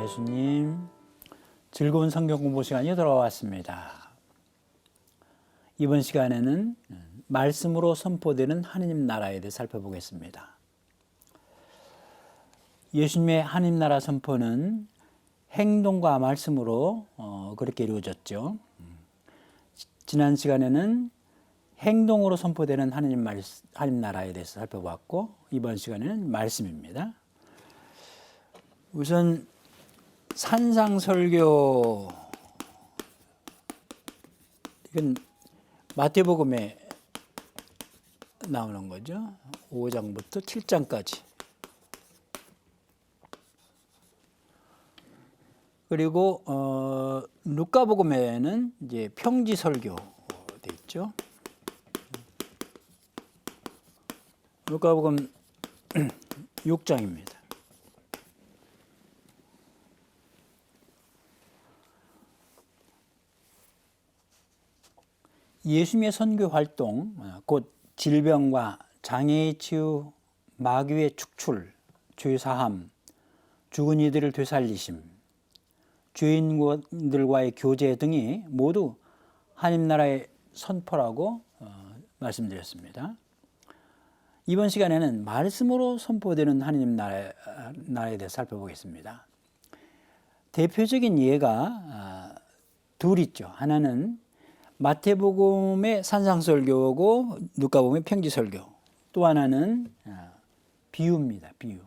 예수님. 즐거운 성경 공부 시간이 돌아왔습니다. 이번 시간에는 말씀으로 선포되는 하느님 나라에 대해 살펴보겠습니다. 예수님의 하느님 나라 선포는 행동과 말씀으로 그렇게 이루어졌죠. 지난 시간에는 행동으로 선포되는 하느님 나라에 대해서 살펴봤고, 이번 시간에는 말씀입니다. 우선 산상설교, 이건 마태복음에 나오는 거죠. 5장부터 7장까지. 그리고 루카복음에는 이제 평지설교 돼 있죠. 루카복음 6장입니다. 예수님의 선교 활동, 곧 질병과 장애의 치유, 마귀의 축출, 죄사함, 죽은 이들을 되살리심, 죄인들과의 교제 등이 모두 하나님 나라의 선포라고 말씀드렸습니다. 이번 시간에는 말씀으로 선포되는 하나님 나라에 대해서 살펴보겠습니다. 대표적인 예가 둘 있죠. 하나는 마태복음의 산상설교고 누가복음의 평지설교, 또 하나는 비유입니다. 비유.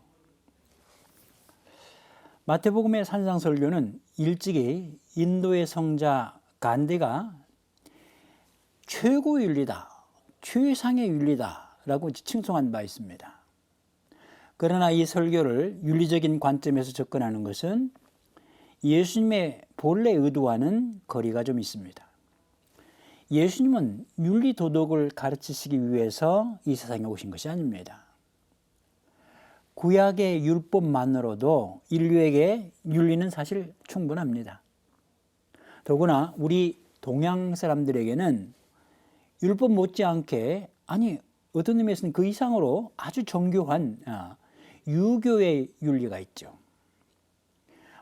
마태복음의 산상설교는 일찍이 인도의 성자 간디가 최고윤리다, 최상의 윤리다라고 칭송한 바 있습니다. 그러나 이 설교를 윤리적인 관점에서 접근하는 것은 예수님의 본래 의도와는 거리가 좀 있습니다. 예수님은 윤리 도덕을 가르치시기 위해서 이 세상에 오신 것이 아닙니다. 구약의 율법만으로도 인류에게 윤리는 사실 충분합니다. 더구나 우리 동양 사람들에게는 율법 못지않게, 아니 어떤 의미에서는 그 이상으로 아주 정교한 유교의 윤리가 있죠.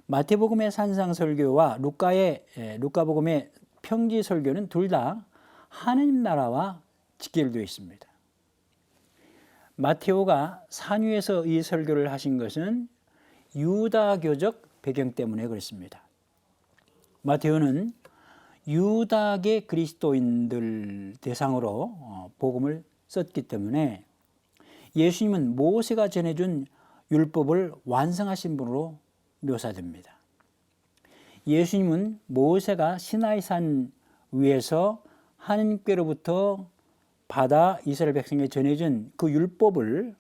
마태복음의 산상설교와 루카복음의 평지설교는 둘 다 하느님 나라와 직결되어 있습니다. 마테오가 산 위에서 이 설교를 하신 것은 유다교적 배경 때문에 그렇습니다. 마테오는 유다계 그리스도인들 대상으로 복음을 썼기 때문에 예수님은 모세가 전해준 율법을 완성하신 분으로 묘사됩니다. 예수님은 모세가 시나이산 위에서 하나님께로부터 받아 이스라엘 백성에게 전해준 그 율법을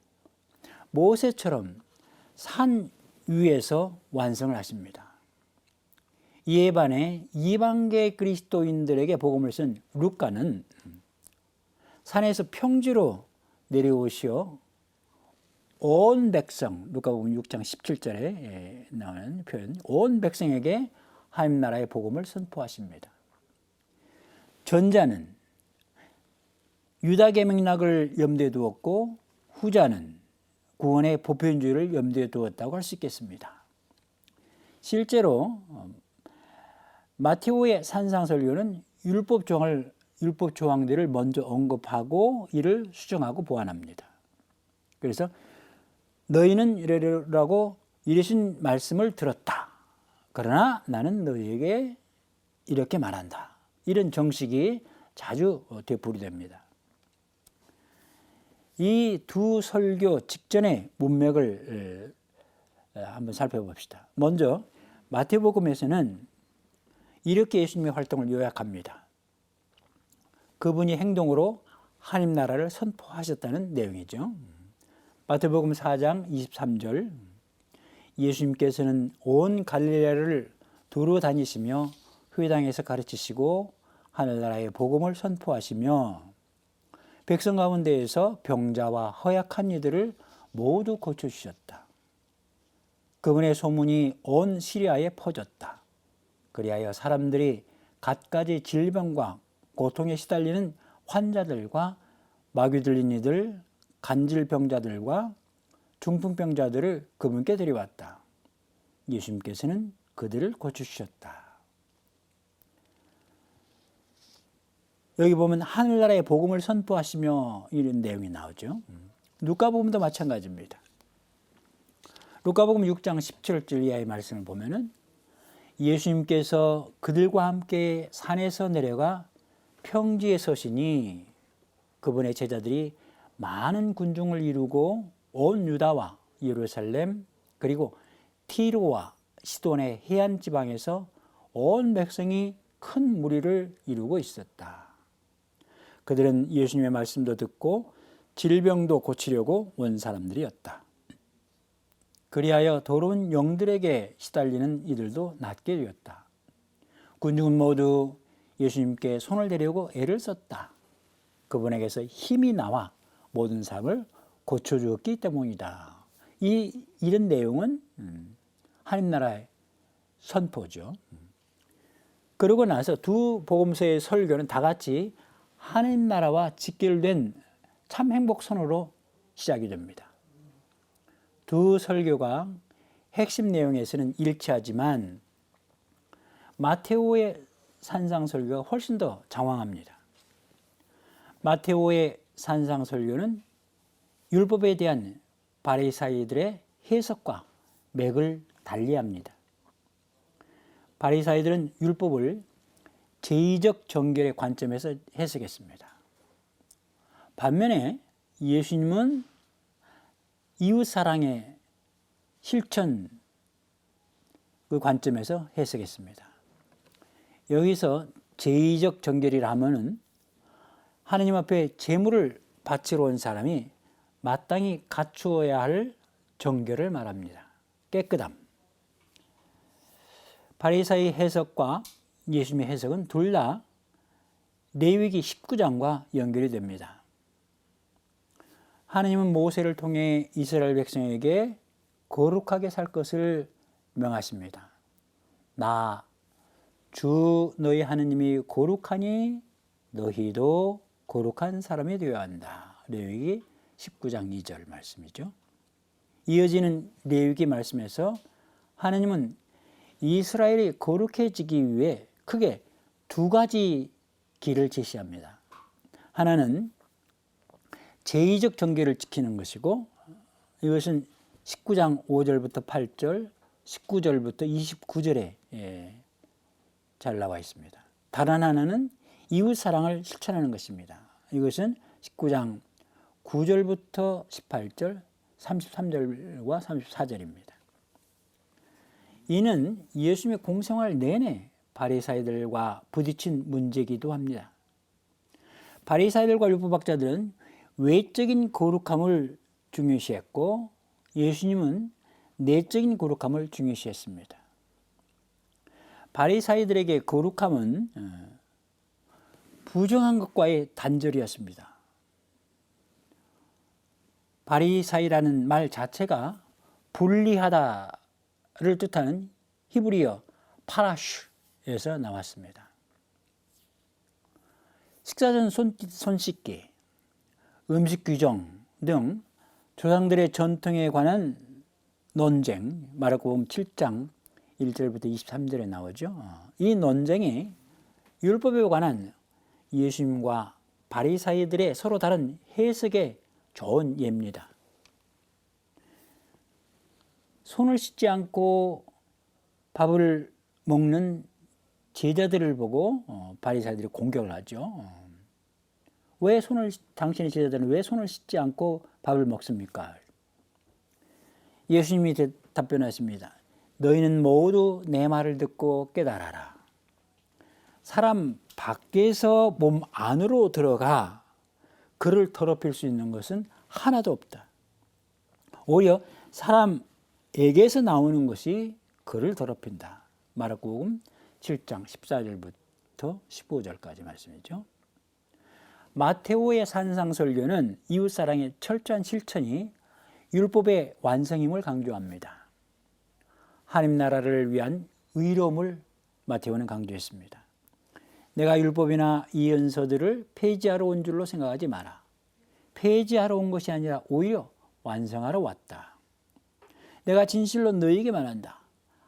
모세처럼 산 위에서 완성을 하십니다. 이에 반해 이방계 그리스도인들에게 복음을 쓴 루카는 산에서 평지로 내려오시어 온 백성, 루카복음 6장 17절에 나오는 표현, 온 백성에게 하나님 나라의 복음을 선포하십니다. 전자는 유다계 맥락을 염두에 두었고 후자는 구원의 보편주의를 염두에 두었다고 할 수 있겠습니다. 실제로 마테오의 산상설교는 율법 조항들을 먼저 언급하고 이를 수정하고 보완합니다. 그래서 너희는 이러라고 이르신 말씀을 들었다. 그러나 나는 너희에게 이렇게 말한다. 이런 정식이 자주 되풀이됩니다. 이 두 설교 직전의 문맥을 한번 살펴봅시다. 먼저 마태복음에서는 이렇게 예수님의 활동을 요약합니다. 그분이 행동으로 하나님 나라를 선포하셨다는 내용이죠. 마태복음 4장 23절, 예수님께서는 온 갈릴레아를 두루 다니시며 회당에서 가르치시고 하늘나라의 복음을 선포하시며 백성 가운데에서 병자와 허약한 이들을 모두 고쳐주셨다. 그분의 소문이 온 시리아에 퍼졌다. 그리하여 사람들이 갖가지 질병과 고통에 시달리는 환자들과 마귀 들린 이들, 간질병자들과 중풍병자들을 그분께 데려왔다. 예수님께서는 그들을 고쳐주셨다. 여기 보면 하늘나라의 복음을 선포하시며 이런 내용이 나오죠. 누가복음도 마찬가지입니다. 누가복음 6장 17절 이하의 말씀을 보면은 예수님께서 그들과 함께 산에서 내려가 평지에 서시니 그분의 제자들이 많은 군중을 이루고 온 유다와 예루살렘 그리고 티로와 시돈의 해안 지방에서 온 백성이 큰 무리를 이루고 있었다. 그들은 예수님의 말씀도 듣고 질병도 고치려고 온 사람들이었다. 그리하여 더러운 영들에게 시달리는 이들도 낫게 되었다. 군중은 모두 예수님께 손을 대려고 애를 썼다. 그분에게서 힘이 나와 모든 사람을 고쳐주었기 때문이다. 이런 내용은 하나님나라의 선포죠. 그러고 나서 두 복음서의 설교는 다 같이 하나님나라와 직결된 참 행복선으로 시작이 됩니다. 두 설교가 핵심 내용에서는 일치하지만 마테오의 산상설교가 훨씬 더 장황합니다. 마테오의 산상설교는 율법에 대한 바리사이들의 해석과 맥을 달리합니다. 바리사이들은 율법을 제의적 정결의 관점에서 해석했습니다. 반면에 예수님은 이웃사랑의 실천 그 관점에서 해석했습니다. 여기서 제의적 정결이라 하면은 하나님 앞에 제물을 바치러 온 사람이 마땅히 갖추어야 할 정결을 말합니다. 깨끗함. 바리사의 해석과 예수님의 해석은 둘 다 레위기 19장과 연결이 됩니다. 하나님은 모세를 통해 이스라엘 백성에게 거룩하게 살 것을 명하십니다. 나 주 너희 하느님이 거룩하니 너희도 거룩한 사람이 되어야 한다. 레위기 19장 2절 말씀이죠. 이어지는 레위기 말씀에서 하나님은 이스라엘이 거룩해지기 위해 크게 두 가지 길을 제시합니다. 하나는 제의적 정결을 지키는 것이고 이것은 19장 5절부터 8절, 19절부터 29절에 잘 나와 있습니다. 다른 하나는 이웃 사랑을 실천하는 것입니다. 이것은 19장 9절부터 18절, 33절과 34절입니다. 이는 예수님의 공생활 내내 바리사이들과 부딪힌 문제이기도 합니다. 바리사이들과 율법학자들은 외적인 거룩함을 중요시했고 예수님은 내적인 거룩함을 중요시했습니다. 바리사이들에게 거룩함은 부정한 것과의 단절이었습니다. 바리사이라는 말 자체가 분리하다를 뜻하는 히브리어 파라슈에서 나왔습니다. 식사 전 손 씻기, 음식 규정 등 조상들의 전통에 관한 논쟁, 마르코복음 7장 1절부터 23절에 나오죠. 이 논쟁이 율법에 관한 예수님과 바리사이들의 서로 다른 해석에 좋은 예입니다. 손을 씻지 않고 밥을 먹는 제자들을 보고 바리사이들이 공격을 하죠. 당신의 제자들은 왜 손을 씻지 않고 밥을 먹습니까? 예수님이 답변하십니다. 너희는 모두 내 말을 듣고 깨달아라. 사람 밖에서 몸 안으로 들어가 그를 더럽힐 수 있는 것은 하나도 없다. 오히려 사람에게서 나오는 것이 그를 더럽힌다. 마르코복음 7장 14절부터 15절까지 말씀이죠. 마테오의 산상설교는 이웃사랑의 철저한 실천이 율법의 완성임을 강조합니다. 하나님 나라를 위한 의로움을 마테오는 강조했습니다. 내가 율법이나 예언서들을 폐지하러 온 줄로 생각하지 마라. 폐지하러 온 것이 아니라 오히려 완성하러 왔다. 내가 진실로 너희에게 말한다.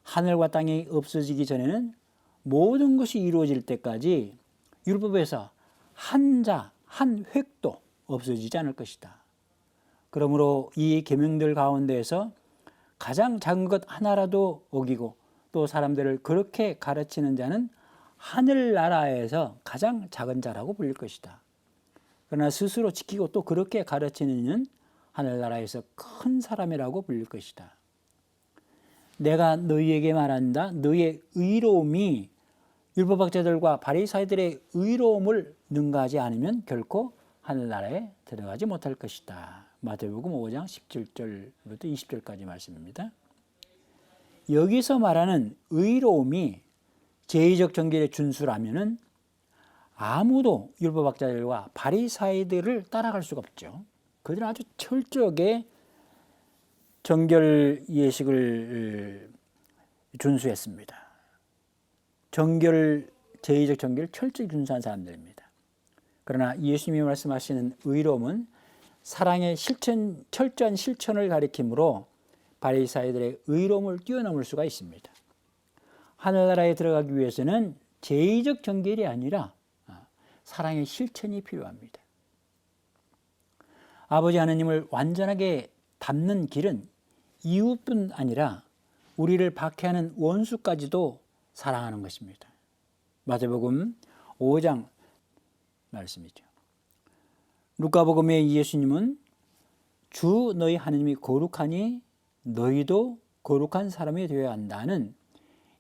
하늘과 땅이 없어지기 전에는 모든 것이 이루어질 때까지 율법에서 한 자, 한 획도 없어지지 않을 것이다. 그러므로 이 계명들 가운데에서 가장 작은 것 하나라도 어기고 또 사람들을 그렇게 가르치는 자는 하늘나라에서 가장 작은 자라고 불릴 것이다. 그러나 스스로 지키고 또 그렇게 가르치는 이는 하늘나라에서 큰 사람이라고 불릴 것이다. 내가 너희에게 말한다. 너희의 의로움이 율법학자들과 바리사이들의 의로움을 능가하지 않으면 결코 하늘나라에 들어가지 못할 것이다. 마태복음 5장 17절부터 20절까지 말씀입니다. 여기서 말하는 의로움이 제의적 정결의 준수라면은 아무도 율법학자들과 바리사이들을 따라갈 수가 없죠. 그들은 아주 철저하게 정결 예식을 준수했습니다. 제의적 정결을 철저히 준수한 사람들입니다. 그러나 예수님이 말씀하시는 의로움은 사랑의 철저한 실천을 가리키므로 바리사이들의 의로움을 뛰어넘을 수가 있습니다. 하늘나라에 들어가기 위해서는 제의적 정결이 아니라 사랑의 실천이 필요합니다. 아버지 하나님을 완전하게 닮는 길은 이웃뿐 아니라 우리를 박해하는 원수까지도 사랑하는 것입니다. 마태복음 5장 말씀이죠. 루카복음의 예수님은 주 너희 하나님이 거룩하니 너희도 거룩한 사람이 되어야 한다는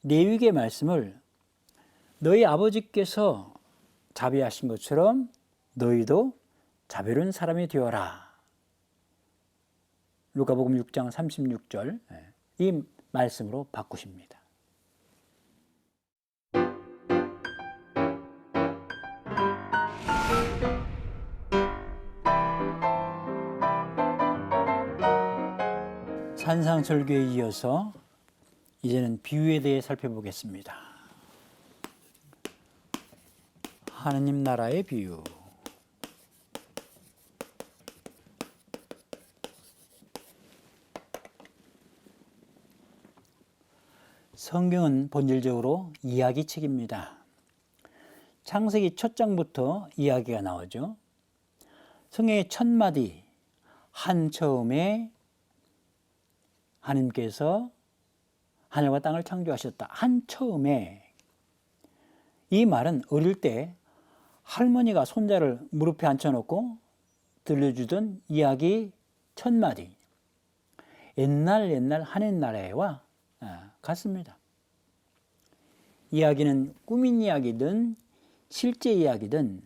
레위기의 말씀을 너희 아버지께서 자비하신 것처럼 너희도 자비로운 사람이 되어라. 루카복음 6장 36절 이 말씀으로 바꾸십니다. 산상설교에 이어서 이제는 비유에 대해 살펴보겠습니다. 하느님 나라의 비유. 성경은 본질적으로 이야기책입니다. 창세기 첫 장부터 이야기가 나오죠. 성경의 첫 마디, 한 처음에 하나님께서 하늘과 땅을 창조하셨다. 한 처음에. 이 말은 어릴 때 할머니가 손자를 무릎에 앉혀놓고 들려주던 이야기 첫 마디. 옛날 하늘나라와 같습니다. 이야기는 꾸민 이야기든 실제 이야기든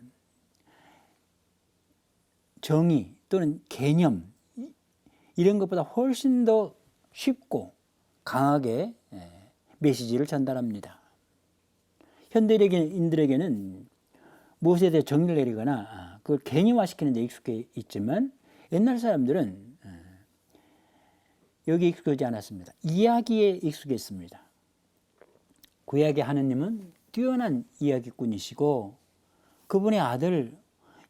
정의 또는 개념 이런 것보다 훨씬 더 쉽고 강하게 메시지를 전달합니다. 현대인들에게는 무엇에 대해 정의를 내리거나 그걸 개념화시키는 데 익숙해 있지만 옛날 사람들은 여기에 익숙하지 않았습니다. 이야기에 익숙했습니다. 구약의 하느님은 뛰어난 이야기꾼이시고 그분의 아들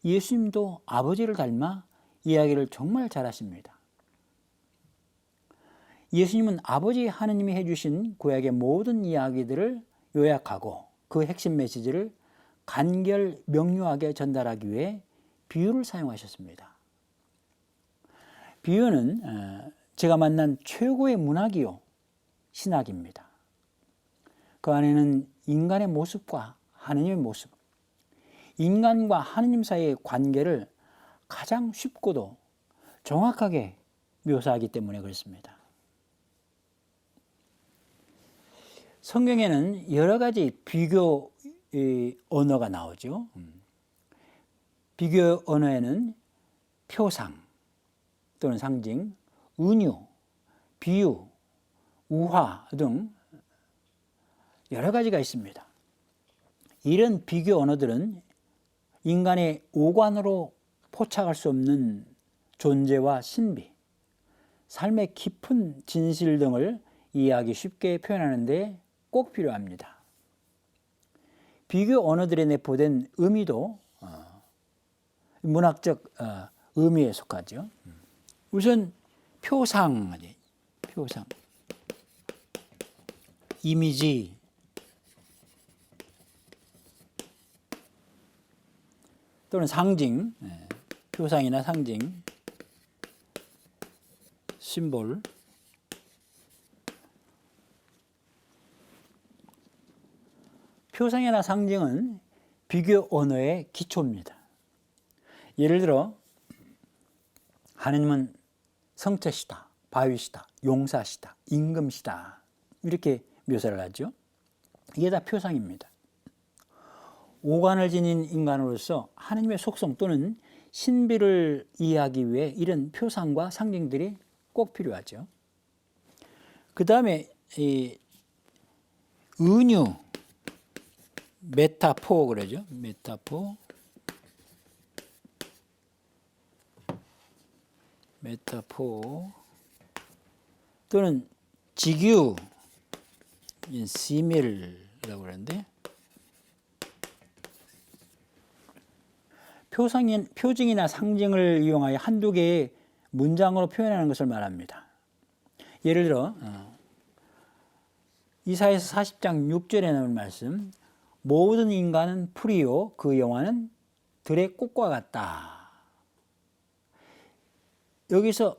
예수님도 아버지를 닮아 이야기를 정말 잘하십니다. 예수님은 아버지 하느님이 해주신 구약의 모든 이야기들을 요약하고 그 핵심 메시지를 간결 명료하게 전달하기 위해 비유를 사용하셨습니다. 비유는 제가 만난 최고의 문학이요 신학입니다. 그 안에는 인간의 모습과 하느님의 모습, 인간과 하느님 사이의 관계를 가장 쉽고도 정확하게 묘사하기 때문에 그렇습니다. 성경에는 여러 가지 비교 언어가 나오죠. 비교 언어에는 표상 또는 상징, 은유, 비유, 우화 등 여러 가지가 있습니다. 이런 비교 언어들은 인간의 오관으로 포착할 수 없는 존재와 신비, 삶의 깊은 진실 등을 이해하기 쉽게 표현하는 데 꼭 필요합니다. 비교 언어들에 내포된 의미도 문학적 의미에 속하죠. 우선 표상. 이미지, 또는 상징, 표상이나 상징, 심볼. 표상이나 상징은 비교 언어의 기초입니다. 예를 들어 하느님은 성체시다, 바위시다, 용사시다, 임금시다 이렇게 묘사를 하죠. 이게 다 표상입니다. 오관을 지닌 인간으로서 하느님의 속성 또는 신비를 이해하기 위해 이런 표상과 상징들이 꼭 필요하죠. 그 다음에 이 은유, 메타포 그러죠. 메타포 또는 직유, 시밀이라고 그러는데 표징이나 상징을 이용하여 한두 개의 문장으로 표현하는 것을 말합니다. 예를 들어 이사야서 40장 6절에 나오는 말씀, 모든 인간은 풀이요 그 영화는 들의 꽃과 같다. 여기서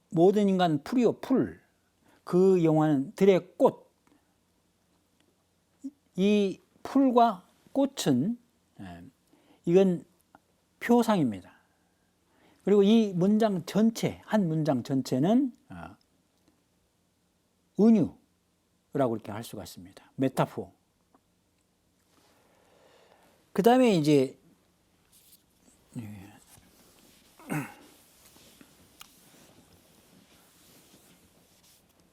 모든 인간은 풀이요 풀, 그 영화는 들의 꽃. 이 풀과 꽃은 이건 표상입니다. 그리고 이 문장 전체, 한 문장 전체는 은유라고 이렇게 할 수가 있습니다. 메타포. 그 다음에 이제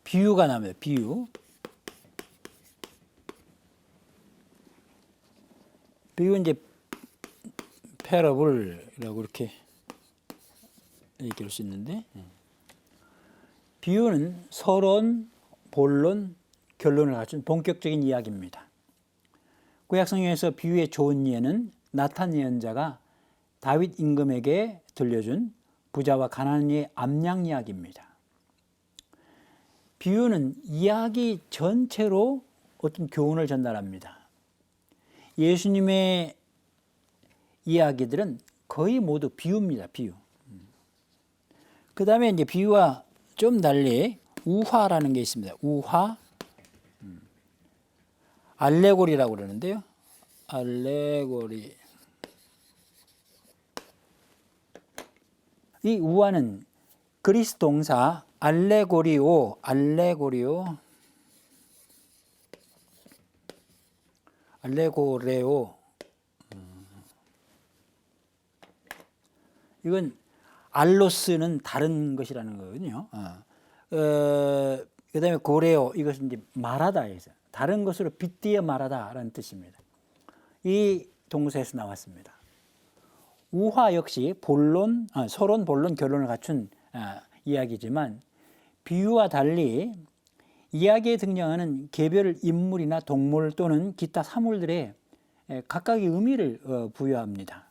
비유가 나옵니다. 비유는 이제 패러블이라고 이렇게 얘기할 수 있는데, 비유는 서론, 본론, 결론을 갖춘 본격적인 이야기입니다. 구약성경에서 비유의 좋은 예는 나탄 예언자가 다윗 임금에게 들려준 부자와 가난이의 암양 이야기입니다. 비유는 이야기 전체로 어떤 교훈을 전달합니다. 예수님의 이야기들은 거의 모두 비유입니다. 비유. 그 다음에 이제 비유와 좀 달리 우화라는 게 있습니다. 우화, 알레고리라고 그러는데요. 알레고리. 이 우화는 그리스 동사 알레고리오, 알레고레오. 이건 알로스는 다른 것이라는 거거든요. 그 다음에 고레오, 이것은 이제 말하다 해서 다른 것으로 빗대어 말하다라는 뜻입니다. 이 동사에서 나왔습니다. 우화 역시 서론, 본론, 결론을 갖춘 이야기지만 비유와 달리 이야기에 등장하는 개별 인물이나 동물 또는 기타 사물들의 각각의 의미를 부여합니다.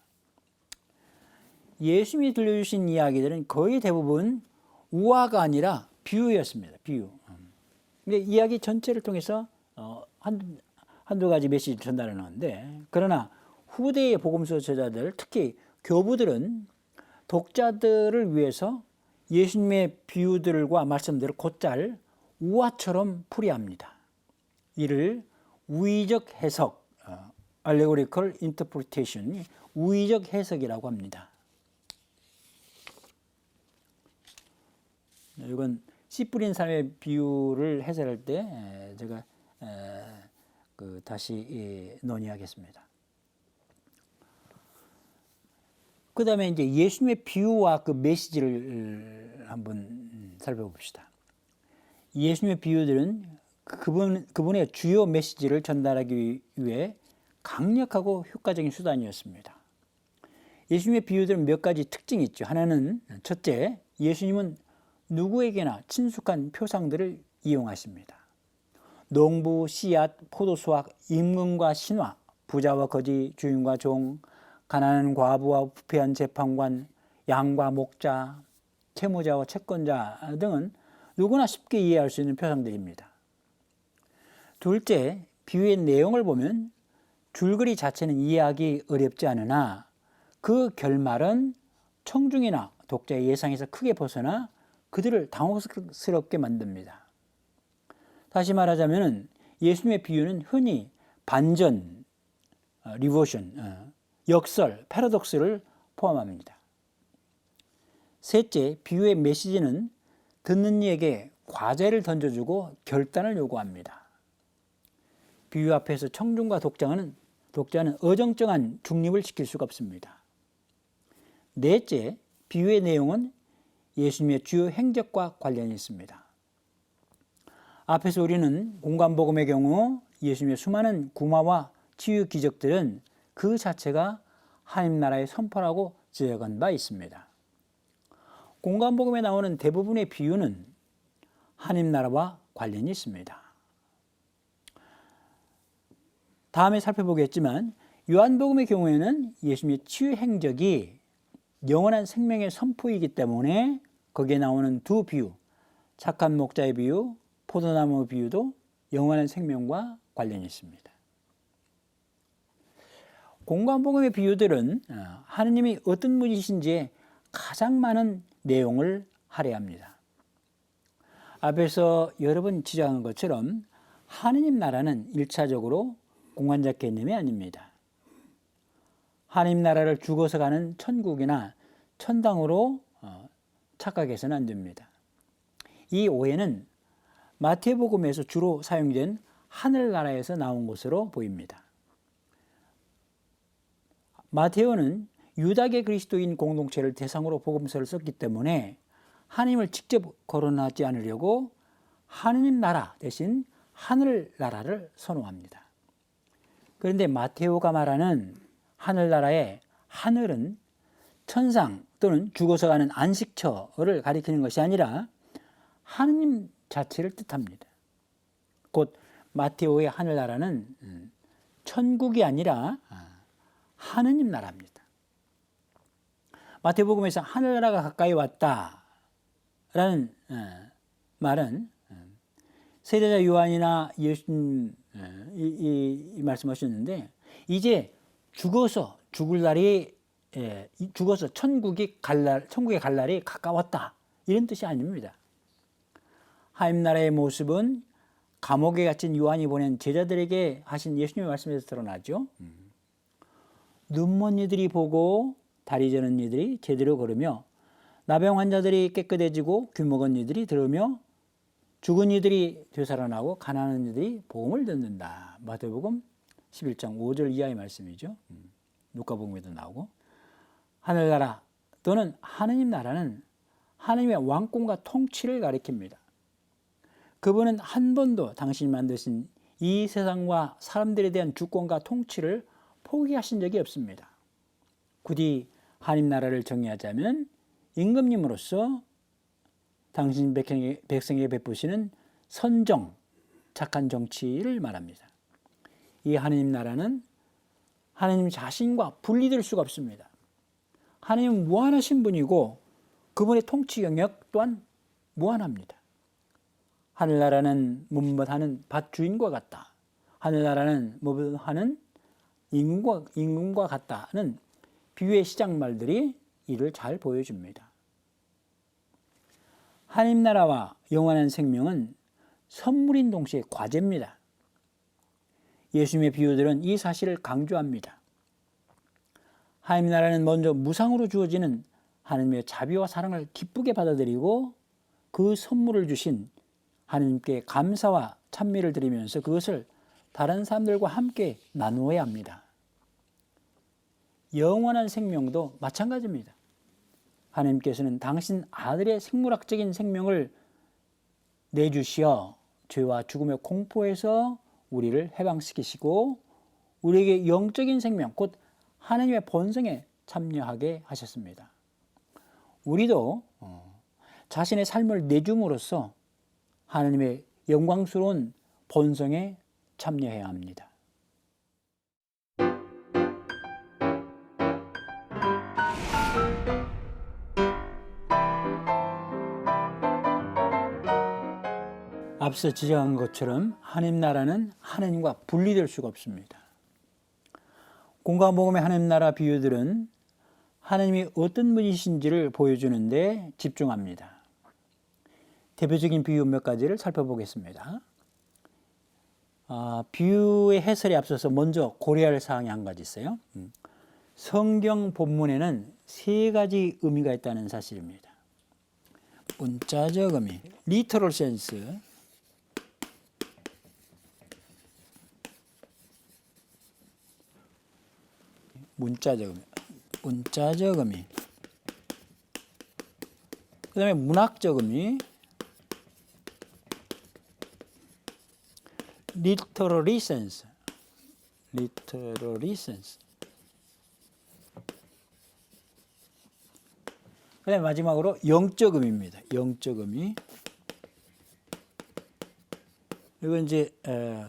예수님이 들려주신 이야기들은 거의 대부분 우화가 아니라 비유였습니다. 비유. 근데 이야기 전체를 통해서 한두 가지 메시지를 전달하는데, 그러나 후대의 복음서 저자들, 특히 교부들은 독자들을 위해서 예수님의 비유들과 말씀들을 곧잘 우화처럼 풀이합니다. 이를 우의적 해석, allegorical interpretation, 우의적 해석이라고 합니다. 이건 씨 뿌린 삶의 비유를 해설할 때 제가 다시 논의하겠습니다. 그 다음에 이제 예수님의 비유와 그 메시지를 한번 살펴봅시다. 예수님의 비유들은 그분의 주요 메시지를 전달하기 위해 강력하고 효과적인 수단이었습니다. 예수님의 비유들은 몇 가지 특징이 있죠. 하나는 첫째, 예수님은 누구에게나 친숙한 표상들을 이용하십니다. 농부, 씨앗, 포도수확, 임금과 신화, 부자와 거지, 주인과 종, 가난한 과부와 부패한 재판관, 양과 목자, 채무자와 채권자 등은 누구나 쉽게 이해할 수 있는 표상들입니다. 둘째, 비유의 내용을 보면 줄거리 자체는 이해하기 어렵지 않으나 그 결말은 청중이나 독자의 예상에서 크게 벗어나 그들을 당혹스럽게 만듭니다. 다시 말하자면 예수님의 비유는 흔히 반전, 리버션, 역설, 패러독스를 포함합니다. 셋째, 비유의 메시지는 듣는 이에게 과제를 던져주고 결단을 요구합니다. 비유 앞에서 청중과 독자는 어정쩡한 중립을 지킬 수가 없습니다. 넷째, 비유의 내용은 예수님의 주요 행적과 관련이 있습니다. 앞에서 우리는 공관복음의 경우 예수님의 수많은 구마와 치유 기적들은 그 자체가 하나님 나라의 선포라고 지적한 바 있습니다. 공관복음에 나오는 대부분의 비유는 하나님 나라와 관련이 있습니다. 다음에 살펴보겠지만 요한복음의 경우에는 예수님의 치유 행적이 영원한 생명의 선포이기 때문에 거기에 나오는 두 비유, 착한 목자의 비유, 포도나무 비유도 영원한 생명과 관련이 있습니다. 공관복음의 비유들은 하느님이 어떤 분이신지에 가장 많은 내용을 할애합니다. 앞에서 여러 번 지적한 것처럼 하느님 나라는 1차적으로 공간적 개념이 아닙니다. 하느님 나라를 죽어서 가는 천국이나 천당으로 착각해서는 안 됩니다. 이 오해는 마태복음에서 주로 사용된 하늘나라에서 나온 것으로 보입니다. 마테오는 유다계 그리스도인 공동체를 대상으로 복음서를 썼기 때문에 하나님을 직접 거론하지 않으려고 하느님 나라 대신 하늘나라를 선호합니다. 그런데 마테오가 말하는 하늘나라의 하늘은 천상 또는 죽어서 가는 안식처를 가리키는 것이 아니라 하느님 자체를 뜻합니다. 곧 마테오의 하늘나라는 천국이 아니라 하느님 나라입니다. 마태복음에서 하늘나라가 가까이 왔다라는 말은 세례자 요한이나 예수님 이 말씀하셨는데 이제 죽어서 죽을 날이 죽어서 천국에 갈 날이 가까웠다 이런 뜻이 아닙니다. 하나님 나라의 모습은 감옥에 갇힌 요한이 보낸 제자들에게 하신 예수님의 말씀에서 드러나죠. 눈먼 이들이 보고 다리 저는 이들이 제대로 걸으며 나병 환자들이 깨끗해지고 귀먹은 이들이 들으며 죽은 이들이 되살아나고 가난한 이들이 복음을 듣는다. 마태복음 11장 5절 이하의 말씀이죠. 누가복음에도 나오고 하늘나라 또는 하느님 나라는 하느님의 왕권과 통치를 가리킵니다. 그분은 한 번도 당신이 만드신 이 세상과 사람들에 대한 주권과 통치를 포기하신 적이 없습니다. 굳이 하나님 나라를 정의하자면 임금님으로서 당신 백성에게 베푸시는 선정, 착한 정치를 말합니다. 이 하나님 나라는 하나님 자신과 분리될 수가 없습니다. 하나님은 무한하신 분이고 그분의 통치 영역 또한 무한합니다. 하늘나라는 무엇하는 밭 주인과 같다. 하늘나라는 무엇하는 임금과 같다는 비유의 시작말들이 이를 잘 보여줍니다. 하나님 나라와 영원한 생명은 선물인 동시에 과제입니다. 예수님의 비유들은 이 사실을 강조합니다. 하나님 나라는 먼저 무상으로 주어지는 하나님의 자비와 사랑을 기쁘게 받아들이고 그 선물을 주신 하나님께 감사와 찬미를 드리면서 그것을 다른 사람들과 함께 나누어야 합니다. 영원한 생명도 마찬가지입니다. 하나님께서는 당신 아들의 생물학적인 생명을 내주시어 죄와 죽음의 공포에서 우리를 해방시키시고 우리에게 영적인 생명, 곧 하나님의 본성에 참여하게 하셨습니다. 우리도 자신의 삶을 내줌으로써 하나님의 영광스러운 본성에 참여해야 합니다. 앞서 지적한 것처럼 하나님 나라는 하나님과 분리될 수가 없습니다. 공과복음의 하나님 나라 비유들은 하나님이 어떤 분이신지를 보여주는데 집중합니다. 대표적인 비유 몇 가지를 살펴보겠습니다. 비유의 해설에 앞서서 먼저 고려할 사항이 한 가지 있어요. 성경 본문에는 세 가지 의미가 있다는 사실입니다. 문자적 의미, literal sense, 문자적 의미, 그 다음에 문학적 의미, literary sense. 그 다음에 마지막으로 영적 의미입니다. 영적 의미. 이건 이제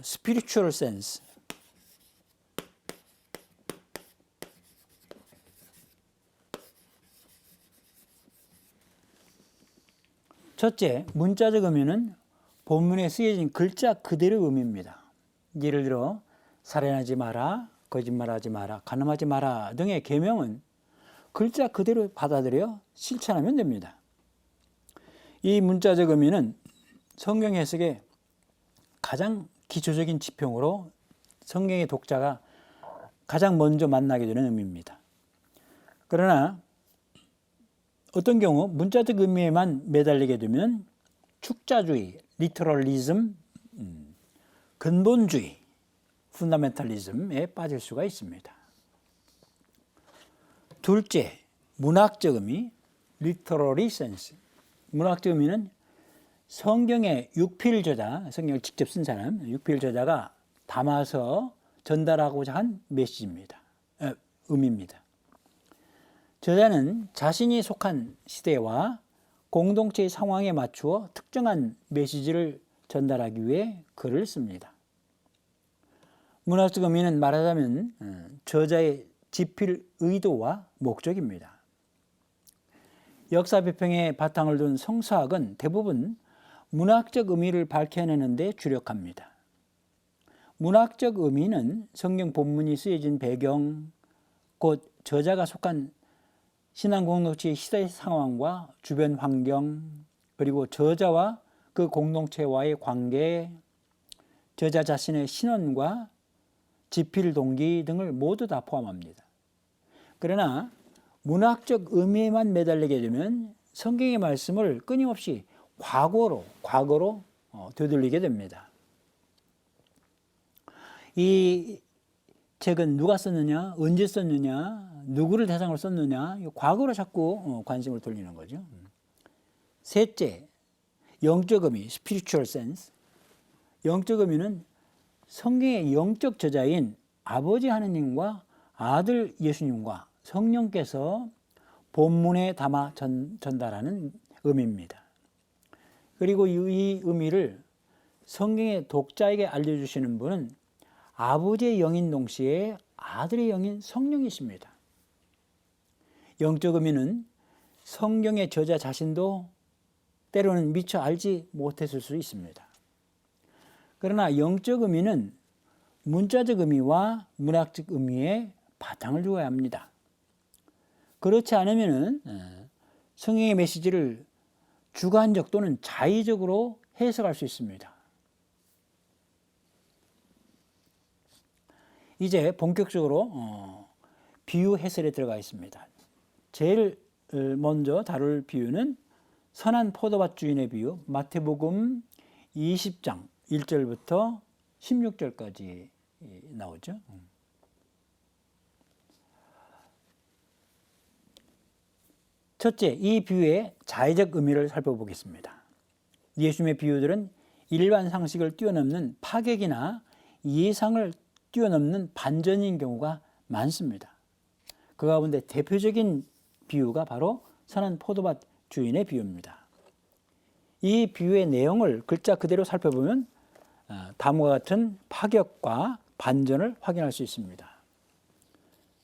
spiritual sense. 첫째, 문자적 의미는 본문에 쓰여진 글자 그대로 의미입니다. 예를 들어 살인하지 마라, 거짓말하지 마라, 간음하지 마라 등의 계명은 글자 그대로 받아들여 실천하면 됩니다. 이 문자적 의미는 성경 해석의 가장 기초적인 지평으로 성경의 독자가 가장 먼저 만나게 되는 의미입니다. 그러나 어떤 경우 문자적 의미에만 매달리게 되면 축자주의, 리터럴리즘, 근본주의, 펀더멘탈리즘에 빠질 수가 있습니다. 둘째, 문학적 의미, literary sense. 문학적 의미는 성경의 육필 저자, 성경을 직접 쓴 사람, 육필 저자가 담아서 전달하고자 한 메시지입니다. 의미입니다. 저자는 자신이 속한 시대와 공동체의 상황에 맞추어 특정한 메시지를 전달하기 위해 글을 씁니다. 문학적 의미는 말하자면 저자의 집필 의도와 목적입니다. 역사 비평의 바탕을 둔 성서학은 대부분 문학적 의미를 밝혀내는 데 주력합니다. 문학적 의미는 성경 본문이 쓰여진 배경, 곧 저자가 속한 신앙 공동체의 시대 상황과 주변 환경, 그리고 저자와 그 공동체와의 관계, 저자 자신의 신원과 집필 동기 등을 모두 다 포함합니다. 그러나 문학적 의미에만 매달리게 되면 성경의 말씀을 끊임없이 과거로 되돌리게 됩니다. 이 책은 누가 썼느냐, 언제 썼느냐, 누구를 대상으로 썼느냐, 과거로 자꾸 관심을 돌리는 거죠. 셋째, 영적 의미, spiritual sense. 영적 의미는 성경의 영적 저자인 아버지 하느님과 아들 예수님과 성령께서 본문에 담아 전달하는 의미입니다. 그리고 이 의미를 성경의 독자에게 알려주시는 분은 아버지의 영인 동시에 아들의 영인 성령이십니다. 영적 의미는 성경의 저자 자신도 때로는 미처 알지 못했을 수 있습니다. 그러나 영적 의미는 문자적 의미와 문학적 의미에 바탕을 두어야 합니다. 그렇지 않으면 성경의 메시지를 주관적 또는 자의적으로 해석할 수 있습니다. 이제 본격적으로 비유 해설에 들어가 있습니다. 제일 먼저 다룰 비유는 선한 포도밭 주인의 비유, 마태복음 20장 1절부터 16절까지 나오죠. 첫째, 이 비유의 자의적 의미를 살펴보겠습니다. 예수님의 비유들은 일반 상식을 뛰어넘는 파격이나 예상을 뛰어넘는 반전인 경우가 많습니다. 그 가운데 대표적인 비유가 바로 선한 포도밭 주인의 비유입니다. 이 비유의 내용을 글자 그대로 살펴보면 다음과 같은 파격과 반전을 확인할 수 있습니다.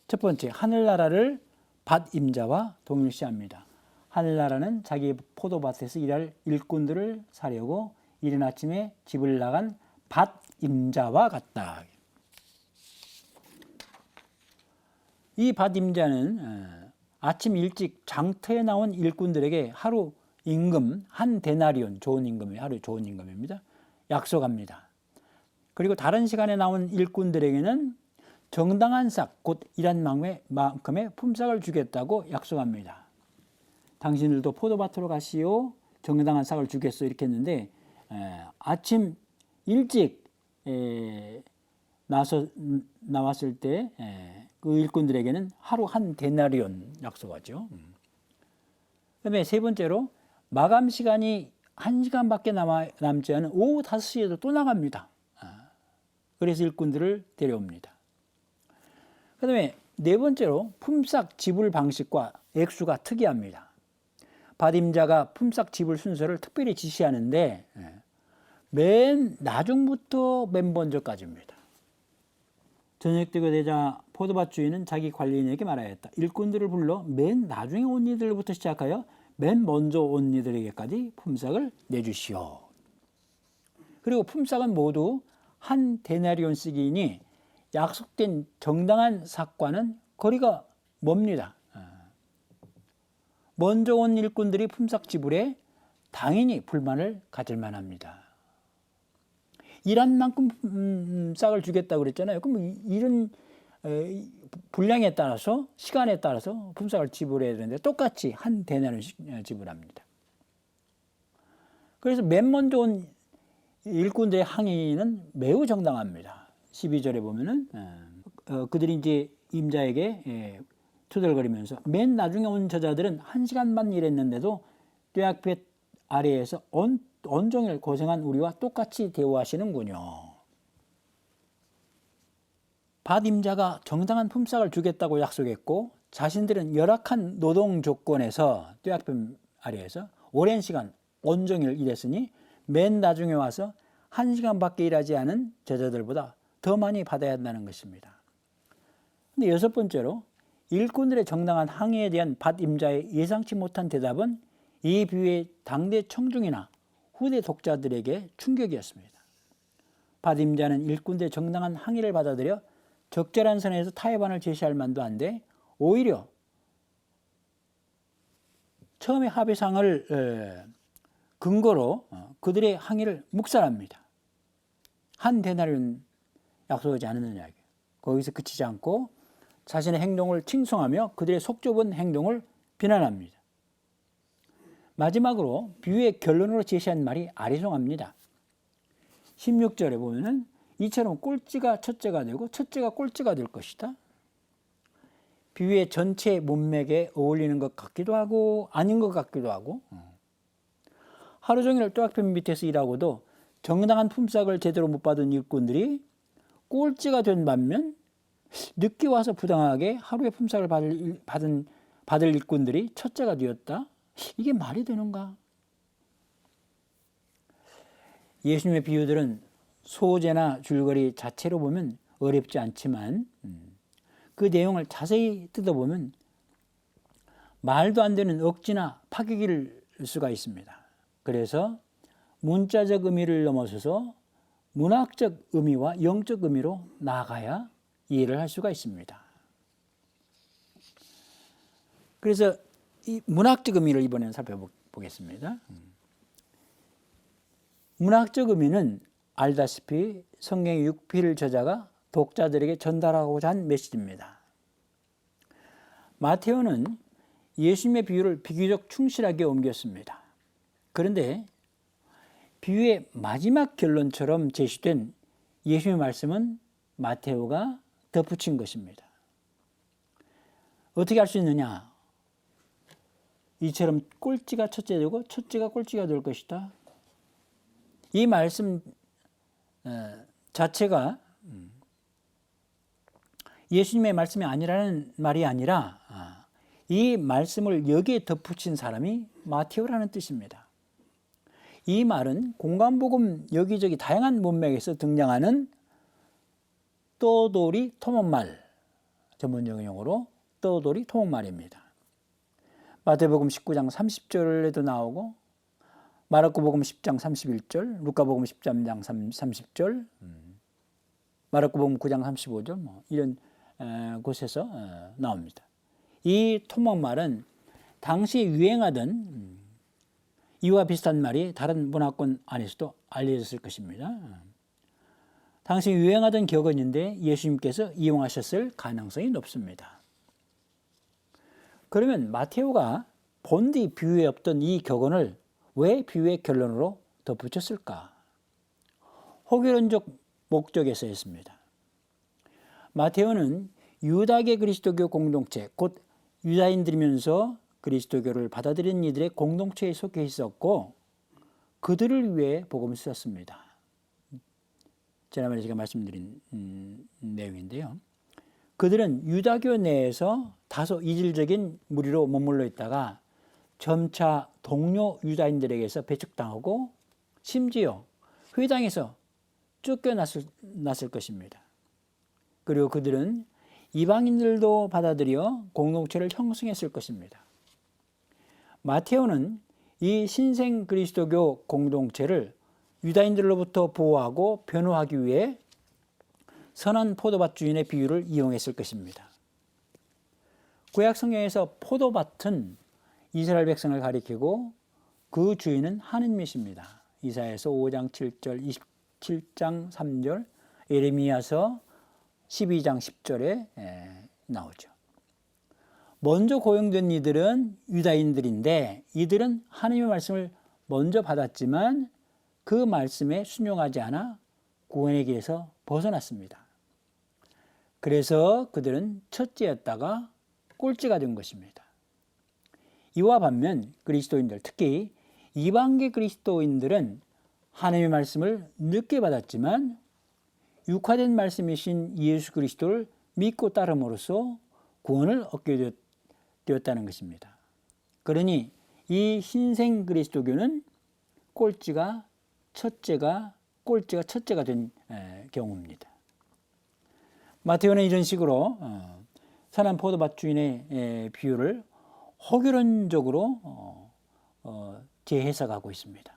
첫 번째, 하늘나라를 밭 임자와 동일시합니다. 하늘나라는 자기 포도밭에서 일할 일꾼들을 사려고 이른 아침에 집을 나간 밭 임자와 같다. 이 밭 임자는 아침 일찍 장터에 나온 일꾼들에게 하루 임금 한 데나리온, 좋은 임금이 하루 좋은 임금입니다. 약속합니다. 그리고 다른 시간에 나온 일꾼들에게는 정당한 싹, 곧 일한 만큼의 품삯을 주겠다고 약속합니다. 당신들도 포도밭으로 가시오. 정당한 싹을 주겠어. 이렇게 했는데 아침 일찍 나왔을 때 그 일꾼들에게는 하루 한 데나리온 약속하죠. 그다음에 세 번째로 마감 시간이 1시간밖에 남지 않은 오후 5시에도 또 나갑니다. 그래서 일꾼들을 데려옵니다. 그 다음에 네 번째로 품삯 지불 방식과 액수가 특이합니다. 밭임자가 품삯 지불 순서를 특별히 지시하는데 맨 나중부터 맨 먼저까지입니다. 저녁 때가 되자 포도밭 주인은 자기 관리인에게 말하였다. 일꾼들을 불러 맨 나중에 온 이들부터 시작하여 맨 먼저 온 이들에게까지 품삯을 내주시오. 그리고 품삯은 모두 한 데나리온씩이니 약속된 정당한 삭과는 거리가 멉니다. 먼저 온 일꾼들이 품삯 지불에 당연히 불만을 가질 만합니다. 일한 만큼 싹을 주겠다고 그랬잖아요. 그럼 이런 분량에 따라서 시간에 따라서 품삯을 지불해야 되는데 똑같이 한 데나리온씩 지불합니다. 그래서 맨 먼저 온 일꾼들의 항의는 매우 정당합니다. 12절에 보면은 그들이 이제 임자에게 투덜거리면서 맨 나중에 온 저자들은 1시간만 일했는데도 뙤약볕 아래에서 온종일 고생한 우리와 똑같이 대우하시는군요. 밭 임자가 정당한 품삯을 주겠다고 약속했고 자신들은 열악한 노동 조건에서 뙤약볕 아래에서 오랜 시간 온종일 일했으니 맨 나중에 와서 1시간밖에 일하지 않은 저자들보다 더 많이 받아야 한다는 것입니다. 근데 여섯 번째로 일꾼들의 정당한 항의에 대한 밭 임자의 예상치 못한 대답은 이 비유의 당대 청중이나 후대 독자들에게 충격이었습니다. 밭 임자는 일꾼들의 정당한 항의를 받아들여 적절한 선에서 타협안을 제시할 만도 한데 오히려 처음에 합의상을 근거로 그들의 항의를 묵살합니다. 한 데나리온 약속하지 않았느냐. 거기서 그치지 않고 자신의 행동을 칭송하며 그들의 속 좁은 행동을 비난합니다. 마지막으로 비유의 결론으로 제시한 말이 아리송합니다. 16절에 보면은 이처럼 꼴찌가 첫째가 되고 첫째가 꼴찌가 될 것이다. 비유의 전체 문맥에 어울리는 것 같기도 하고 아닌 것 같기도 하고 하루 종일 뙤약볕 밑에서 일하고도 정당한 품삯을 제대로 못 받은 일꾼들이 꼴찌가 된 반면 늦게 와서 부당하게 하루의 품삯을 받을 일꾼들이 첫째가 되었다. 이게 말이 되는가? 예수님의 비유들은 소재나 줄거리 자체로 보면 어렵지 않지만 그 내용을 자세히 뜯어보면 말도 안 되는 억지나 파격일 수가 있습니다. 그래서 문자적 의미를 넘어서서 문학적 의미와 영적 의미로 나아가야 이해를 할 수가 있습니다. 그래서 이 문학적 의미를 이번에는 살펴보겠습니다. 문학적 의미는 알다시피 성경의 6필 저자가 독자들에게 전달하고자 한 메시지입니다. 마테오는 예수님의 비유를 비교적 충실하게 옮겼습니다. 그런데 비유의 마지막 결론처럼 제시된 예수님의 말씀은 마테오가 덧붙인 것입니다. 어떻게 할 수 있느냐? 이처럼 꼴찌가 첫째 되고 첫째가 꼴찌가 될 것이다. 이 말씀 자체가 예수님의 말씀이 아니라는 말이 아니라 이 말씀을 여기에 덧붙인 사람이 마테오라는 뜻입니다. 이 말은 공간복음 여기저기 다양한 문맥에서 등장하는 떠돌이 토목말, 전문적인 용어로 떠돌이 토목말입니다. 마태복음 19장 30절에도 나오고 마르코복음 10장 31절, 루카복음 13장 30절, 마르코복음 9장 35절 이런 곳에서 나옵니다. 이 토막말은 당시 유행하던 이와 비슷한 말이 다른 문화권 안에서도 알려졌을 것입니다. 당시 유행하던 격언인데 예수님께서 이용하셨을 가능성이 높습니다. 그러면 마테오가 본디 비유에 없던 이 격언을 왜 비유의 결론으로 덧붙였을까? 호결론적 목적에서였습니다. 마테오는 유다계 그리스도교 공동체, 곧 유다인들이면서 그리스도교를 받아들인 이들의 공동체에 속해 있었고 그들을 위해 복음을 썼습니다. 지난번에 제가 말씀드린 내용인데요. 그들은 유다교 내에서 다소 이질적인 무리로 머물러 있다가 점차 동료 유다인들에게서 배척당하고 심지어 회당에서 쫓겨났을 것입니다. 그리고 그들은 이방인들도 받아들여 공동체를 형성했을 것입니다. 마테오는 이 신생 그리스도교 공동체를 유다인들로부터 보호하고 변호하기 위해 선한 포도밭 주인의 비유를 이용했을 것입니다. 구약 성경에서 포도밭은 이스라엘 백성을 가리키고 그 주인은 하느님이십니다. 이사야서 5장 7절, 27장 3절, 예레미야서 12장 10절에 나오죠. 먼저 고용된 이들은 유다인들인데 이들은 하나님의 말씀을 먼저 받았지만 그 말씀에 순종하지 않아 구원의 길에서 벗어났습니다. 그래서 그들은 첫째였다가 꼴찌가 된 것입니다. 이와 반면 그리스도인들, 특히 이방계 그리스도인들은 하나님의 말씀을 늦게 받았지만 육화된 말씀이신 예수 그리스도를 믿고 따름으로써 구원을 얻게 되었다는 것입니다. 그러니 이 신생 그리스도교는 꼴찌가 첫째가 된 경우입니다. 마테오는 이런 식으로 선한 포도밭 주인의 비유를 호결론적으로 재해석하고 있습니다.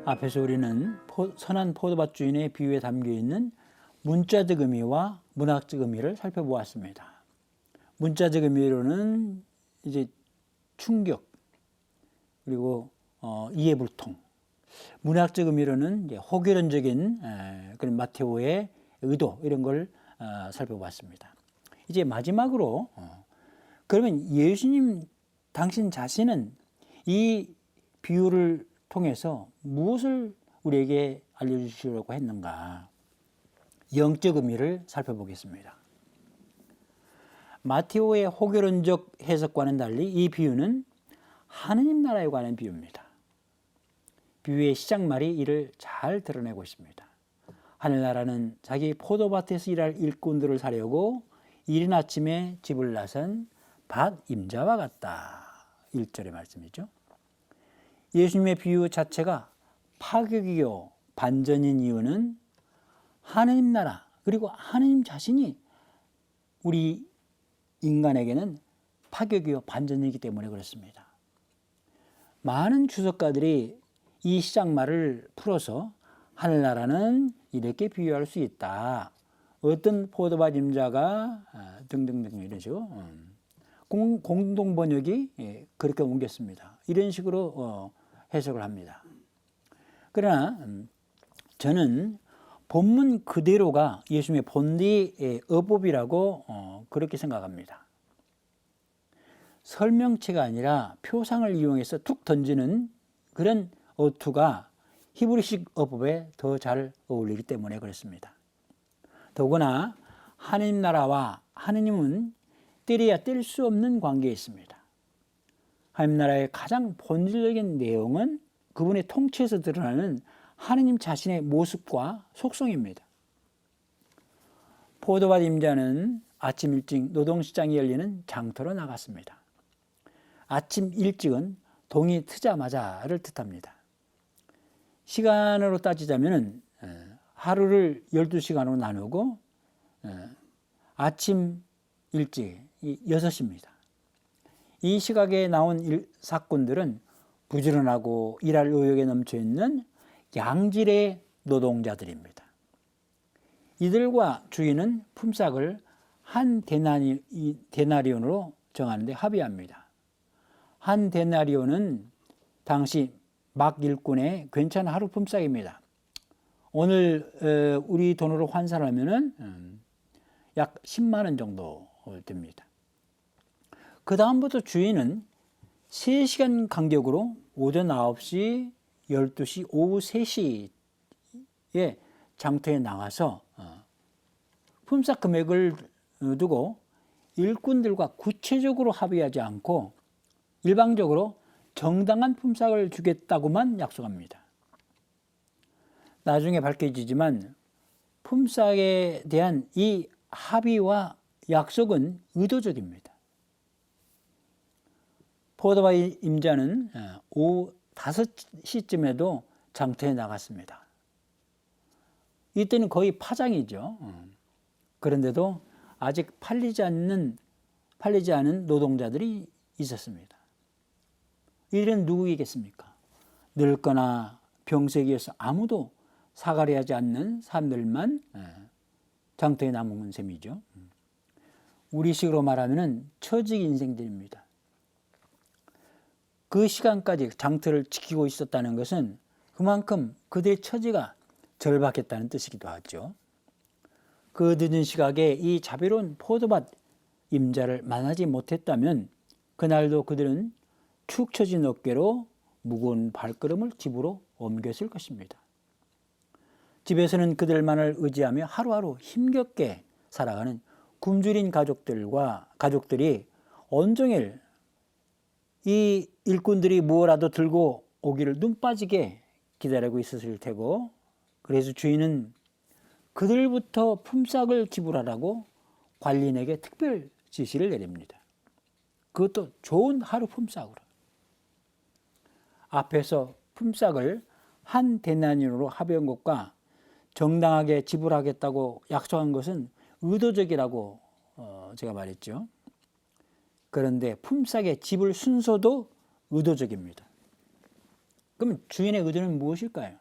앞에서 우리는 선한 포도밭 주인의 비유에 담겨있는 문자적 의미와 문학적 의미를 살펴보았습니다. 문자적 의미로는 이제 충격 그리고 이해불통, 문학적 의미로는 이제 호결론적인 그런 마테오의 의도 이런 걸 살펴봤습니다. 이제 마지막으로 그러면 예수님 당신 자신은 이 비유를 통해서 무엇을 우리에게 알려주시려고 했는가? 영적 의미를 살펴보겠습니다. 마테오의 호결론적 해석과는 달리 이 비유는 하느님 나라에 관한 비유입니다. 비유의 시작말이 이를 잘 드러내고 있습니다. 하늘나라는 자기 포도밭에서 일할 일꾼들을 사려고 이른 아침에 집을 나선 밭 임자와 같다. 1절의 말씀이죠. 예수님의 비유 자체가 파격이요 반전인 이유는 하느님 나라 그리고 하느님 자신이 우리 인간에게는 파격이요 반전이기 때문에 그렇습니다. 많은 주석가들이 이 시작말을 풀어서 하늘나라는 이렇게 비유할 수 있다. 어떤 포도밭 임자가 등등등 이런 식으로 공동 번역이 그렇게 옮겼습니다. 이런 식으로 해석을 합니다. 그러나 저는 본문 그대로가 예수님의 본디의 어법이라고 그렇게 생각합니다. 설명체가 아니라 표상을 이용해서 툭 던지는 그런 어투가 히브리식 어법에 더 잘 어울리기 때문에 그렇습니다. 더구나 하느님 나라와 하느님은 때려야 뗄 수 없는 관계에 있습니다. 하느님 나라의 가장 본질적인 내용은 그분의 통치에서 드러나는 하느님 자신의 모습과 속성입니다. 포도밭 임자는 아침 일찍 노동시장이 열리는 장터로 나갔습니다. 아침 일찍은 동이 트자마자를 뜻합니다. 시간으로 따지자면 하루를 12시간으로 나누고 아침 일찍 6시입니다. 이 시각에 나온 사건들은 부지런하고 일할 의욕에 넘쳐있는 양질의 노동자들입니다. 이들과 주인은 품삯을 한 데나리온으로 정하는데 합의합니다. 한 데나리온은 당시 막 일꾼의 괜찮은 하루 품삯입니다. 오늘 우리 돈으로 환산하면은 약 10만 원 정도 됩니다. 그 다음부터 주인은 3시간 간격으로 오전 9시, 12시, 오후 3시에 장터에 나가서 품삯 금액을 두고 일꾼들과 구체적으로 합의하지 않고 일방적으로 정당한 품삯을 주겠다고만 약속합니다. 나중에 밝혀지지만 품삯에 대한 이 합의와 약속은 의도적입니다. 포도바 임자는 오후 5시쯤에도 장터에 나갔습니다. 이때는 거의 파장이죠. 그런데도 아직 팔리지 않은 노동자들이 있었습니다. 이들은 누구이겠습니까? 늙거나 병색이어서 아무도 사가리 하지 않는 사람들만 장터에 남은 셈이죠. 우리식으로 말하면 처직 인생들입니다. 그 시간까지 장터를 지키고 있었다는 것은 그만큼 그들의 처지가 절박했다는 뜻이기도 하죠. 그 늦은 시각에 이 자비로운 포도밭 임자를 만나지 못했다면 그날도 그들은 축 처진 어깨로 무거운 발걸음을 집으로 옮겼을 것입니다. 집에서는 그들만을 의지하며 하루하루 힘겹게 살아가는 굶주린 가족들이 온종일 이 일꾼들이 무엇라도 들고 오기를 눈 빠지게 기다리고 있었을 테고, 그래서 주인은 그들부터 품삯을 지불하라고 관리인에게 특별 지시를 내립니다. 그것도 좋은 하루 품삯으로. 앞에서 품삯을 한 데나리온으로 합의한 것과 정당하게 지불하겠다고 약속한 것은 의도적이라고 제가 말했죠. 그런데 품삯의 지불 순서도 의도적입니다. 그럼 주인의 의도는 무엇일까요?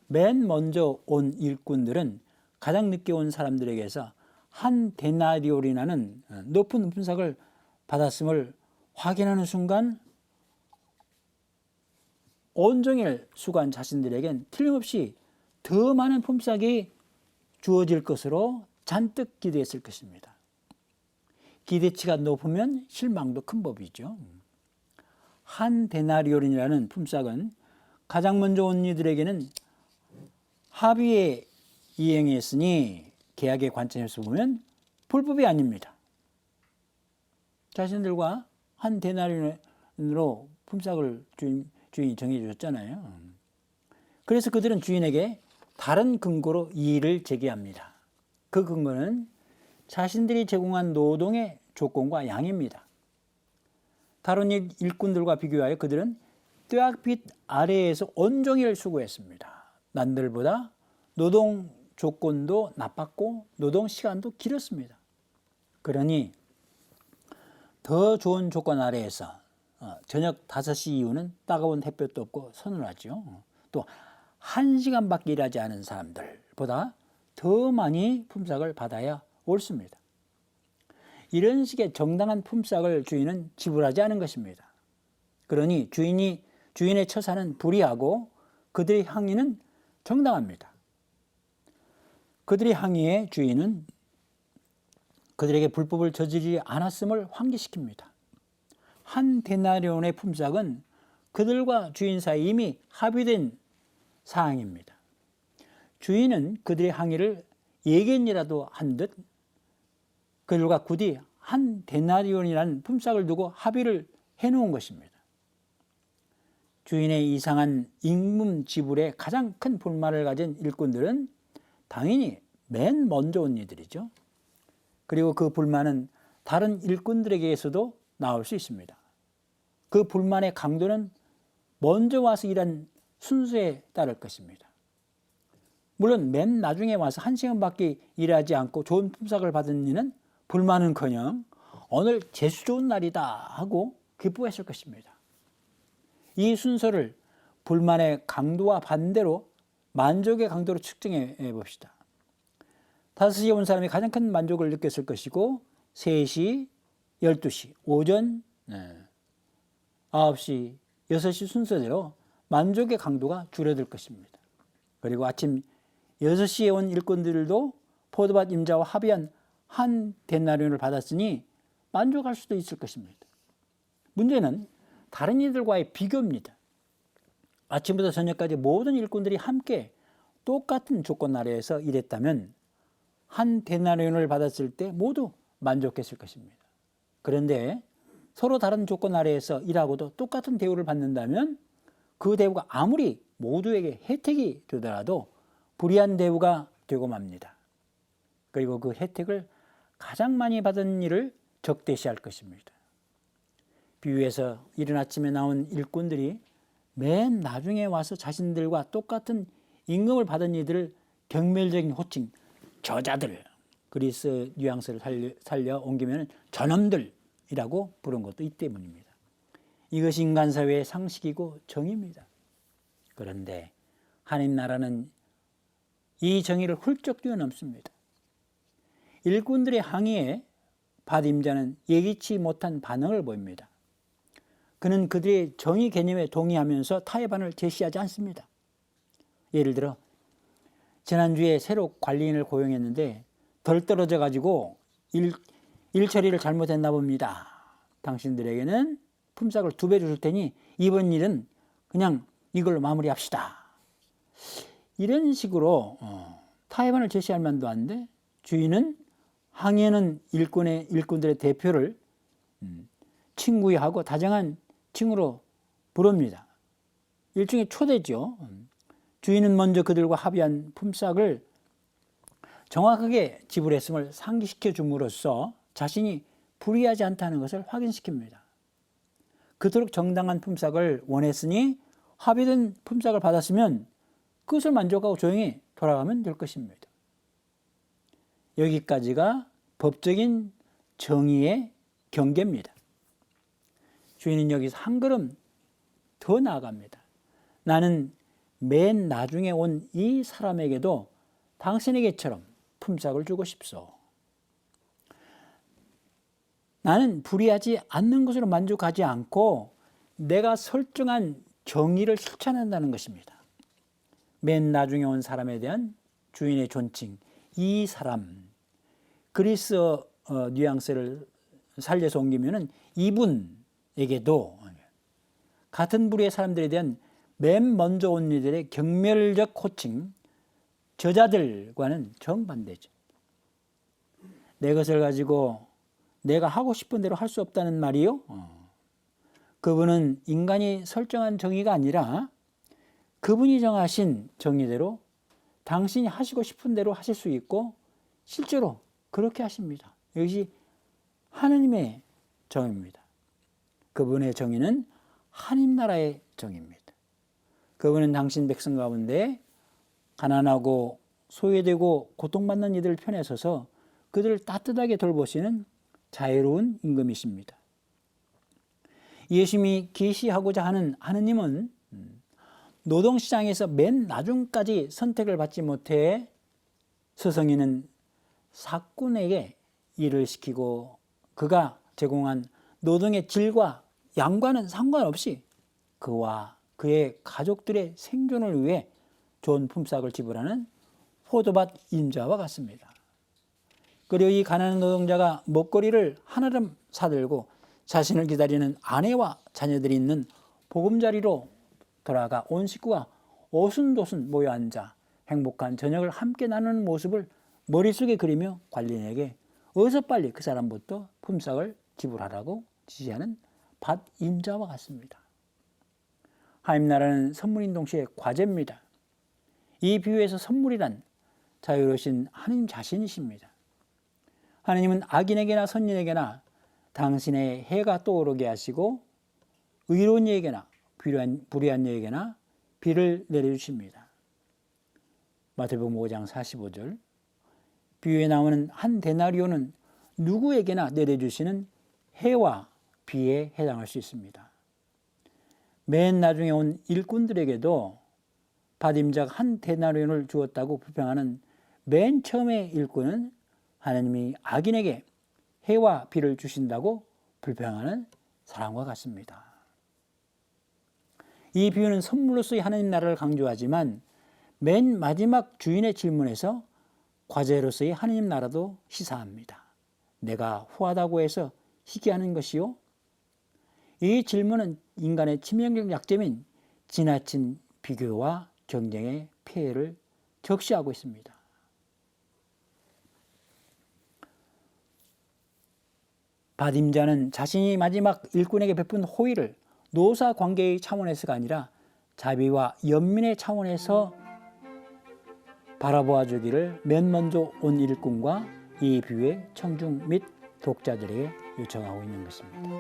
맨 먼저 온 일꾼들은 가장 늦게 온 사람들에게서 한 데나리온이라는 높은 품삯을 받았음을 확인하는 순간 온종일 수고한 자신들에겐 틀림없이 더 많은 품삯이 주어질 것으로 잔뜩 기대했을 것입니다. 기대치가 높으면 실망도 큰 법이죠. 한 데나리온이라는 품삯은 가장 먼저 온 이들에게는 합의에 이행했으니 계약의 관점에서 보면 불법이 아닙니다. 자신들과 한 데나리온으로 품삯을 주인이 정해주셨잖아요. 그래서 그들은 주인에게 다른 근거로 이의를 제기합니다. 그 근거는 자신들이 제공한 노동의 조건과 양입니다. 다른 일꾼들과 비교하여 그들은 뙤약빛 아래에서 온종일 수고했습니다. 남들보다 노동 조건도 나빴고 노동 시간도 길었습니다. 그러니 더 좋은 조건 아래에서 저녁 5시 이후는 따가운 햇볕도 없고 서늘하죠. 또 1시간밖에 일하지 않은 사람들보다 더 많이 품삯을 받아야 옳습니다. 이런 식의 정당한 품삯을 주인은 지불하지 않은 것입니다. 그러니 주인의 처사는 불의하고 그들의 항의는 정당합니다. 그들의 항의에 주인은 그들에게 불법을 저지르지 않았음을 환기시킵니다. 한 데나리온의 품삯은 그들과 주인 사이 이미 합의된 사항입니다. 주인은 그들의 항의를 예견이라도 한 듯 그들과 굳이 한 데나리온이라는 품삯을 두고 합의를 해놓은 것입니다. 주인의 이상한 임금 지불에 가장 큰 불만을 가진 일꾼들은 당연히 맨 먼저 온 이들이죠. 그리고 그 불만은 다른 일꾼들에게서도 나올 수 있습니다. 그 불만의 강도는 먼저 와서 일한 순서에 따를 것입니다. 물론 맨 나중에 와서 1시간밖에 일하지 않고 좋은 품삯을 받은 이는 불만은커녕 오늘 재수 좋은 날이다 하고 기뻐했을 것입니다. 이 순서를 불만의 강도와 반대로 만족의 강도로 측정해 봅시다. 5시에 온 사람이 가장 큰 만족을 느꼈을 것이고 3시, 12시, 오전 9시, 6시 순서대로 만족의 강도가 줄어들 것입니다. 그리고 아침 6시에 온 일꾼들도 포도밭 임자와 합의한 한 데나리온을 받았으니 만족할 수도 있을 것입니다. 문제는 다른 이들과의 비교입니다. 아침부터 저녁까지 모든 일꾼들이 함께 똑같은 조건 아래에서 일했다면 한 데나리온을 받았을 때 모두 만족했을 것입니다. 그런데 서로 다른 조건 아래에서 일하고도 똑같은 대우를 받는다면 그 대우가 아무리 모두에게 혜택이 되더라도 불이한 대우가 되고 맙니다. 그리고 그 혜택을 가장 많이 받은 일을 적대시할 것입니다. 비유에서 이른 아침에 나온 일꾼들이 맨 나중에 와서 자신들과 똑같은 임금을 받은 이들을 경멸적인 호칭, 저자들, 그리스 뉘앙스를 살려 옮기면 저놈들이라고 부른 것도 이 때문입니다. 이것이 인간 사회의 상식이고 정의입니다. 그런데 하나님 나라는 이 정의를 훌쩍 뛰어넘습니다. 일꾼들의 항의에 밭임자는 예기치 못한 반응을 보입니다. 그는 그들의 정의 개념에 동의하면서 타의 반을 제시하지 않습니다. 예를 들어 지난주에 새로 관리인을 고용했는데 덜 떨어져 가지고 일 처리를 잘못했나 봅니다. 당신들에게는 품삯을 2배 줄 테니 이번 일은 그냥 이걸로 마무리합시다. 이런 식으로 타의 반을 제시할 만도 한데 주인은 항의하는 일꾼들의 대표를 친구하고 다정한 칭으로 부릅니다. 일종의 초대죠. 주인은 먼저 그들과 합의한 품삯을 정확하게 지불했음을 상기시켜 줌으로써 자신이 불의하지 않다는 것을 확인시킵니다. 그토록 정당한 품삯을 원했으니 합의된 품삯을 받았으면 그것을 만족하고 조용히 돌아가면 될 것입니다. 여기까지가 법적인 정의의 경계입니다. 주인은 여기서 한 걸음 더 나아갑니다. 나는 맨 나중에 온 이 사람에게도 당신에게처럼 품삯을 주고 싶소. 나는 불의하지 않는 것으로 만족하지 않고 내가 설정한 정의를 실천한다는 것입니다. 맨 나중에 온 사람에 대한 주인의 존칭, 이 사람, 그리스어 뉘앙스를 살려서 옮기면 이분에게도 같은 부류의 사람들에 대한 맨 먼저 온 이들의 경멸적 호칭, 저자들과는 정반대죠. 내 것을 가지고 내가 하고 싶은 대로 할 수 없다는 말이요. 그분은 인간이 설정한 정의가 아니라 그분이 정하신 정의대로 당신이 하시고 싶은 대로 하실 수 있고 실제로 그렇게 하십니다. 이것이 하느님의 정의입니다. 그분의 정의는 하나님 나라의 정의입니다. 그분은 당신 백성 가운데 가난하고 소외되고 고통받는 이들 편에 서서 그들을 따뜻하게 돌보시는 자유로운 임금이십니다. 예수님이 계시하고자 하는 하느님은 노동시장에서 맨 나중까지 선택을 받지 못해 서성이는 사꾼에게 일을 시키고 그가 제공한 노동의 질과 양과는 상관없이 그와 그의 가족들의 생존을 위해 좋은 품삯을 지불하는 포도밭 임자와 같습니다. 그리고 이 가난한 노동자가 먹거리를 한아름 사들고 자신을 기다리는 아내와 자녀들이 있는 보금자리로 돌아가 온 식구가 오순도순 모여 앉아 행복한 저녁을 함께 나누는 모습을 머릿속에 그리며 관리인에게 어서 빨리 그 사람부터 품삯을 지불하라고 지시하는 밭 임자와 같습니다. 하나님 나라는 선물인 동시에 과제입니다. 이 비유에서 선물이란 자유로우신 하나님 자신이십니다. 하나님은 악인에게나 선인에게나 당신의 해가 떠오르게 하시고 의로운 이에게나 불의한 이에게나 비를 내려주십니다. 마태복음 5장 45절. 비유에 나오는 한 데나리온은 누구에게나 내려주시는 해와 비에 해당할 수 있습니다. 맨 나중에 온 일꾼들에게도 받임자가 한 데나리온을 주었다고 불평하는 맨 처음의 일꾼은 하나님이 악인에게 해와 비를 주신다고 불평하는 사람과 같습니다. 이 비유는 선물로서의 하나님 나라를 강조하지만 맨 마지막 주인의 질문에서 과제로서의 하나님 나라도 시사합니다. 내가 후하다고 해서 희귀하는 것이요? 이 질문은 인간의 치명적 약점인 지나친 비교와 경쟁의 폐해를 적시하고 있습니다. 받임자는 자신이 마지막 일꾼에게 베푼 호의를 노사 관계의 차원에서가 아니라 자비와 연민의 차원에서 바라보아 주기를 맨 먼저 온 일꾼과 이 비유의 청중 및 독자들에게 요청하고 있는 것입니다.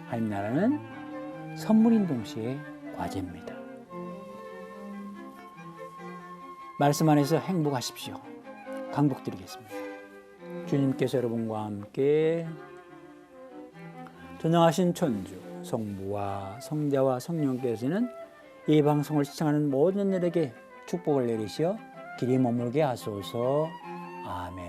하나님 나라는 선물인 동시에 과제입니다. 말씀 안에서 행복하십시오. 강복드리겠습니다. 주님께서 여러분과 함께 전능하신 천주 성부와 성자와 성령께서는 이 방송을 시청하는 모든 이들에게 축복을 내리시어 길이 머물게 하소서. 아멘.